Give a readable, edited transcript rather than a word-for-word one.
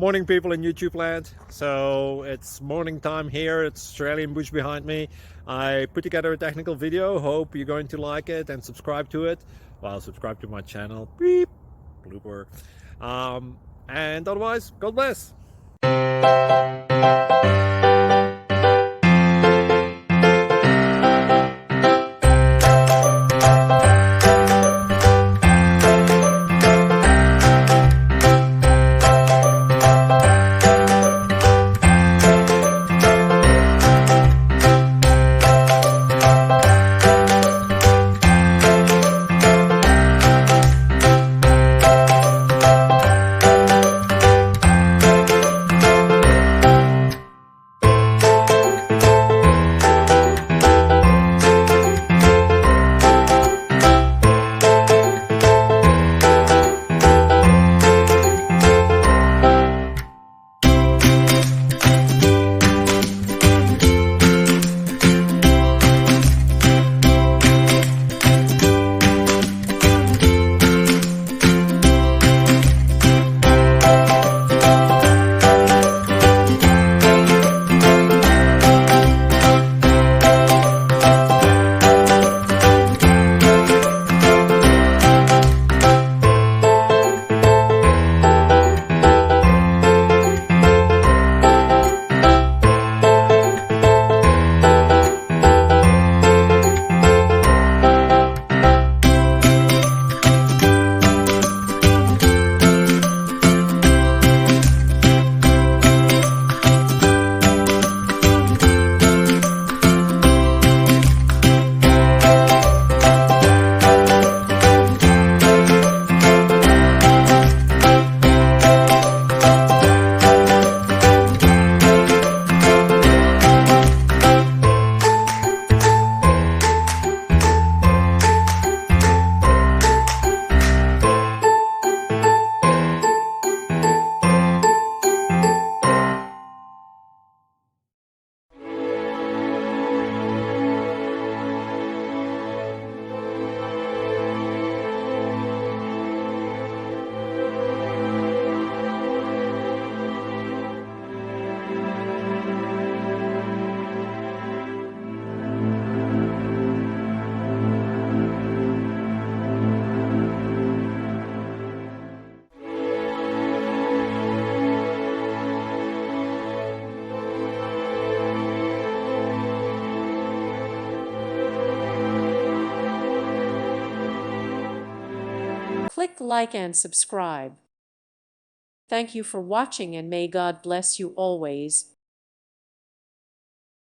Morning, people in YouTube land. So it's morning time here. It's Australian bush behind me. I put together a technical video. Hope you're going to like it and subscribe to it. Well, subscribe to my channel. Beep. Blooper. And otherwise, God bless. Click like and subscribe. Thank you for watching and may God bless you always.